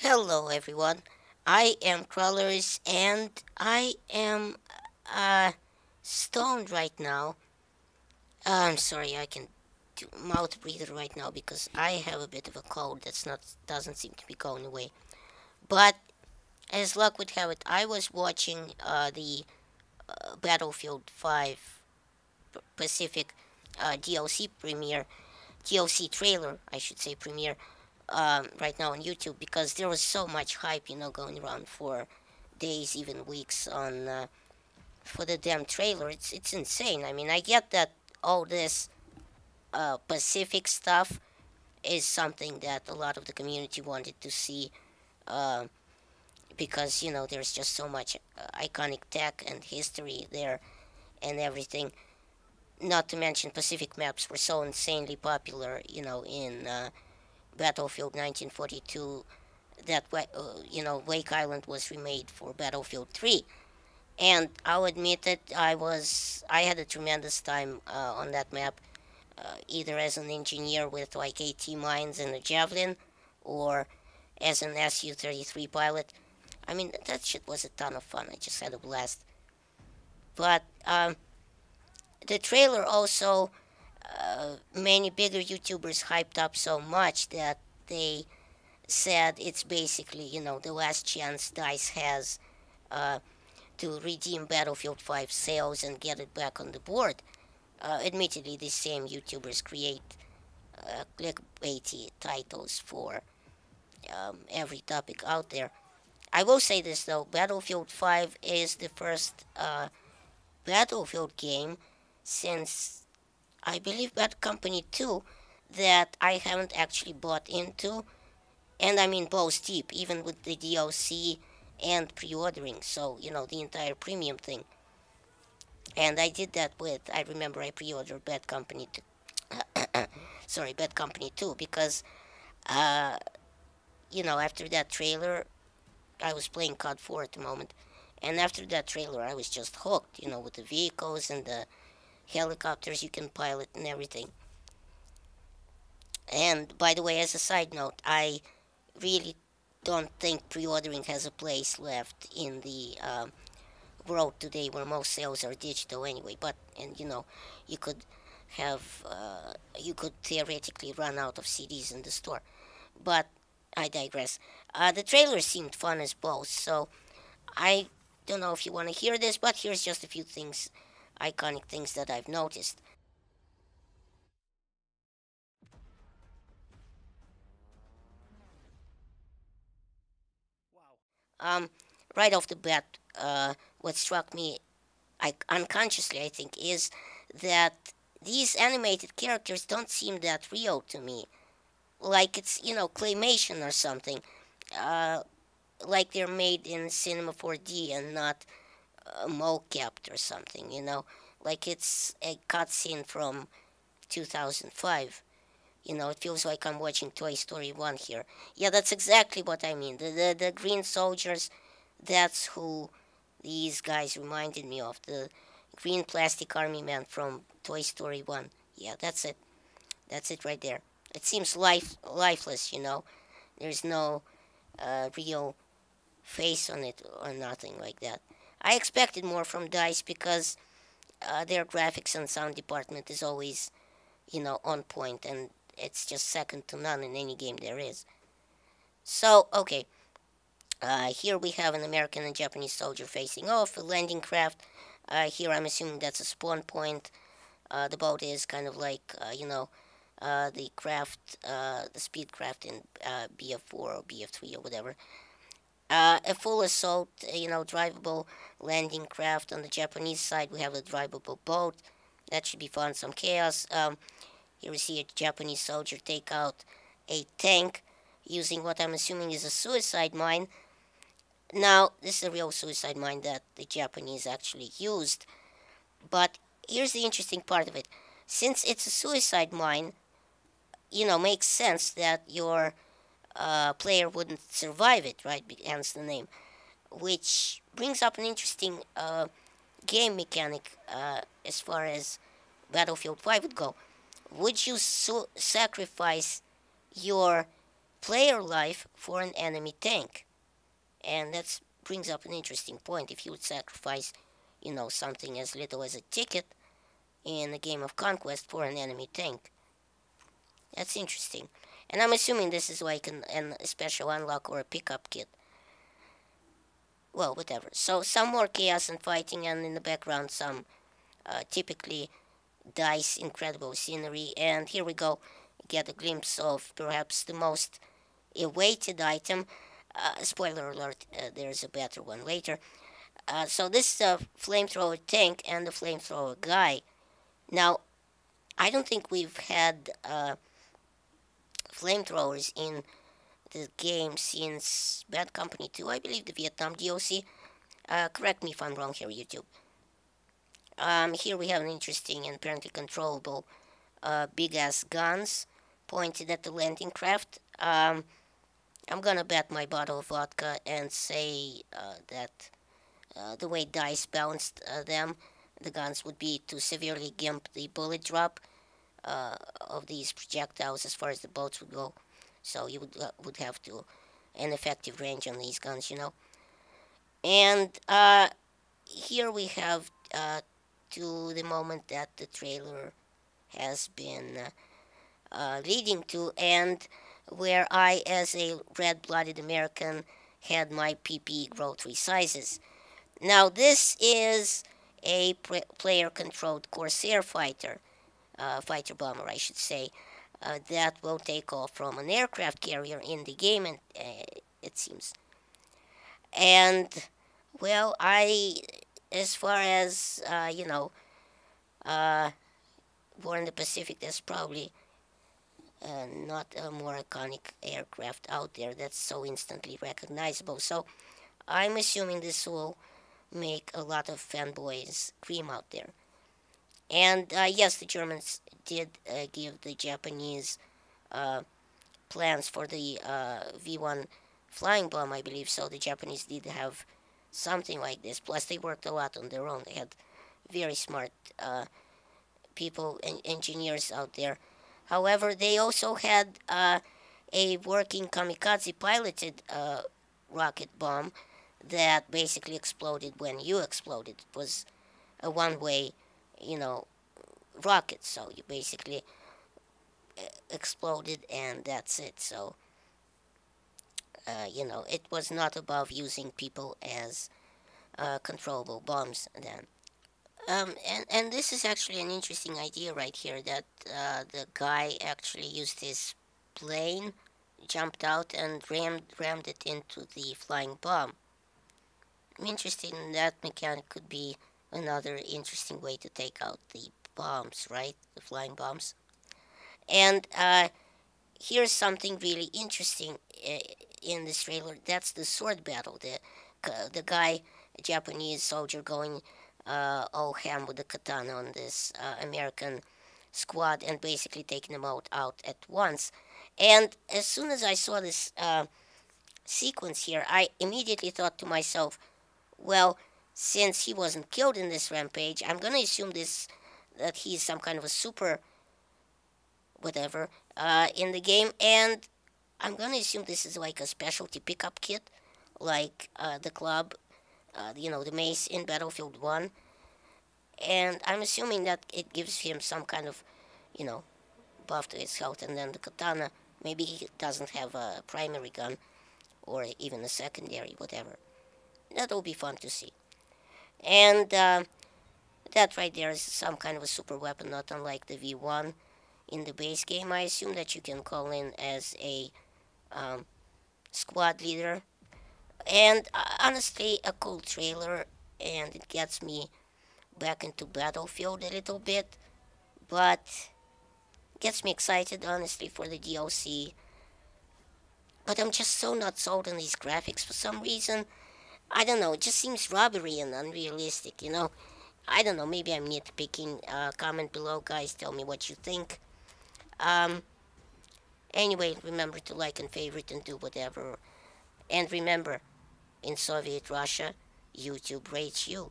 Hello everyone. I am Crawlers and I am uh stoned right now. I'm sorry, I can do mouth breather right now because I have a bit of a cold that's not doesn't seem to be going away. But as luck would have it, I was watching the Battlefield 5 Pacific DLC premiere, DLC trailer, I should say premiere, right now on YouTube because there was so much hype, going around for days, even weeks on for the damn trailer. It's insane. I mean, I get that all this Pacific stuff is something that a lot of the community wanted to see uh, because there's just so much iconic tech and history there and everything. Not to mention Pacific maps were so insanely popular, in Battlefield 1942 that Wake Island was remade for Battlefield 3. And I'll admit that I had a tremendous time on that map, either as an engineer with like AT mines and a javelin, or as an Su-33 pilot. I mean, that shit was a ton of fun. I just had a blast. But the trailer also, many bigger YouTubers hyped up so much that they said it's basically, the last chance DICE has uh, to redeem Battlefield 5 sales and get it back on the board. Admittedly, these same YouTubers create clickbaity titles for every topic out there. I will say this though, Battlefield 5 is the first Battlefield game since I believe Bad Company 2 that I haven't actually bought into, and I mean both deep, even with the DLC and pre-ordering, so the entire premium thing. And I did that I remember I pre-ordered Bad Company 2, sorry, Bad Company 2, because, uh, after that trailer, I was playing COD 4 at the moment, and after that trailer, I was just hooked, with the vehicles and the helicopters you can pilot and everything. And by the way, as a side note, I really don't think pre-ordering has a place left in the world today where most sales are digital anyway. But and you could you could theoretically run out of CDs in the store. But I digress. The trailer seemed fun as both, so I don't know if you want to hear this, but here's just a few things, iconic things that I've noticed. Um, right off the bat, what struck me, unconsciously, I think, is that these animated characters don't seem that real to me. Like it's, claymation or something. Uh, like they're made in Cinema 4D and not mocapped or something, Like it's a cutscene from 2005. It feels like I'm watching Toy Story 1 here. Yeah, that's exactly what I mean. The green soldiers, that's who these guys reminded me of. The green plastic army man from Toy Story 1. Yeah, that's it. That's it right there. It seems lifeless, There's no real face on it or nothing like that. I expected more from DICE because their graphics and sound department is always, on point, and it's just second to none in any game there is. So, okay, here we have an American and Japanese soldier facing off, a landing craft. Here I'm assuming that's a spawn point. The boat is kind of like, the craft, the speed craft in BF4 or BF3 or whatever. A full assault, drivable landing craft. On the Japanese side, we have a drivable boat. That should be fun. Some chaos. Here we see a Japanese soldier take out a tank using what I'm assuming is a suicide mine. Now, this is a real suicide mine that the Japanese actually used. But here's the interesting part of it. Since it's a suicide mine, makes sense that your player wouldn't survive it, right? Hence the name. Which brings up an interesting game mechanic as far as Battlefield 5 would go. Would you sacrifice your player life for an enemy tank. And that brings up an interesting point. If you would sacrifice, something as little as a ticket in a game of conquest for an enemy tank. That's interesting. And I'm assuming this is like a special unlock or a pickup kit. Well, whatever. So some more chaos and fighting, and in the background some typically DICE incredible scenery. And here we go. Get a glimpse of perhaps the most awaited item. Spoiler alert, there's a better one later. So this is a flamethrower tank and the flamethrower guy. Now, I don't think we've had flamethrowers in the game since Bad Company 2, I believe, the Vietnam DLC. Correct me if I'm wrong here, YouTube. Here we have an interesting and apparently controllable big-ass guns pointed at the landing craft. I'm gonna bet my bottle of vodka and say that the way DICE balanced them, the guns would be to severely gimp the bullet drop of these projectiles as far as the boats would go. So you would have to an effective range on these guns, And here we have to the moment that the trailer has been leading to, and where I, as a red-blooded American, had my PP grow 3 sizes. Now this is a player-controlled Corsair fighter, fighter bomber, I should say, that will take off from an aircraft carrier in the game, and it seems. And well, as far as War in the Pacific, there's probably not a more iconic aircraft out there that's so instantly recognizable. So I'm assuming this will make a lot of fanboys scream out there. And yes, the Germans did give the Japanese plans for the V1 flying bomb, I believe. So the Japanese did have something like this. Plus, they worked a lot on their own. They had very smart people and engineers out there. However, they also had a working kamikaze piloted rocket bomb that basically exploded when you exploded. It was a one-way, rocket, so you basically exploded and that's it. So, it was not above using people as controllable bombs then. And this is actually an interesting idea right here, that the guy actually used his plane, jumped out and rammed it into the flying bomb. I'm interested in that mechanic. Could be another interesting way to take out the bombs, right? The flying bombs. And here's something really interesting in this trailer. That's the sword battle. The guy, a Japanese soldier, going all ham with the katana on this American squad and basically taking them out at once. And as soon as I saw this sequence here, I immediately thought to myself, well, since he wasn't killed in this rampage, I'm gonna assume that he's some kind of a super whatever in the game, and I'm gonna assume this is like a specialty pickup kit, like the club, the mace in Battlefield 1, and I'm assuming that it gives him some kind of, buff to his health, and then the katana, maybe he doesn't have a primary gun, or even a secondary, whatever. That'll be fun to see. And that right there is some kind of a super weapon, not unlike the V1 in the base game. I assume that you can call in as a squad leader. And honestly, a cool trailer, and it gets me back into Battlefield a little bit, but gets me excited, honestly, for the DLC. But I'm just so not sold on these graphics for some reason. I don't know, it just seems rubbery and unrealistic, I don't know, maybe I'm nitpicking. Comment below, guys, tell me what you think. Anyway, remember to like and favorite and do whatever. And remember, in Soviet Russia, YouTube rates you.